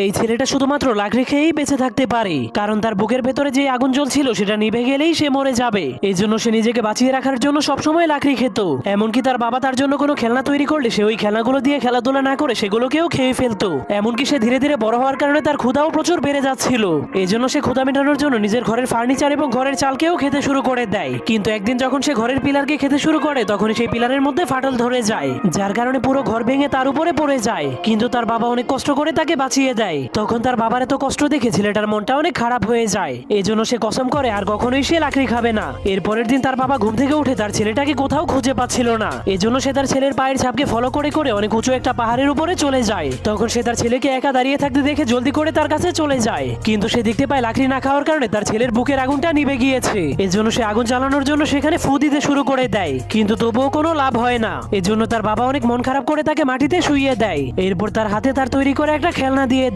এই ছেলেটা শুধুমাত্র লাকড়ি খেয়েই বেঁচে থাকতে পারে, কারণ তার বুকের ভেতরে যে আগুন জ্বলছিল সেটা নিভে গেলেই সে মরে যাবে। এই জন্য সে নিজেকে বাঁচিয়ে রাখার জন্য সবসময় লাকড়ি খেত। এমনকি তার বাবা তার জন্য কোনো খেলনা তৈরি করলে সে ওই খেলনাগুলো দিয়ে খেলাধুলা না করে সেগুলোকেও খেয়ে ফেলতো। এমনকি সে ধীরে ধীরে বড় হওয়ার কারণে তার ক্ষুধাও প্রচুর বেড়ে যাচ্ছিল। এই জন্য সে ক্ষুধা মেটানোর জন্য নিজের ঘরের ফার্নিচার এবং ঘরের চালকেও খেতে শুরু করে দেয়। কিন্তু একদিন যখন সে ঘরের পিলারকে খেতে শুরু করে তখন সেই পিলারের মধ্যে ফাটল ধরে যায়, যার কারণে পুরো ঘর ভেঙে তার উপরে পড়ে যায়। কিন্তু তার বাবা অনেক কষ্ট করে তাকে বাঁচিয়ে দেয়। তখন তার বাবার এত কষ্ট দেখে ছেলেটার মনটা অনেক খারাপ হয়ে যায়। এই জন্য সে কসম করে আর কখনোই সে লাকড়ি খাবে না। এর পরের দিন তার বাবা ঘুম থেকে উঠে তার ছেলেটাকে কোথাও খুঁজে পাচ্ছিল না। এই জন্য সে তার ছেলের পায়ের ছাপকে ফলো করে করে অনেক উঁচু একটা পাহাড়ের উপরে চলে যায়। তখন সে তার ছেলেকে একা দাঁড়িয়ে থাকতে দেখে জলদি করে তার কাছে চলে যায়। কিন্তু সে দেখতে পায় লাকড়ি না খাওয়ার কারণে তার ছেলের বুকের আগুনটা নিভে গিয়েছে। এর জন্য সে আগুন জ্বালানোর জন্য সেখানে ফু দিতে শুরু করে দেয়, কিন্তু তবুও কোনো লাভ হয় না। এর জন্য তার বাবা অনেক মন খারাপ করে তাকে মাটিতে শুইয়ে দেয়। এরপর তার হাতে তার তৈরি করে একটা খেলনা দিয়ে দেয়।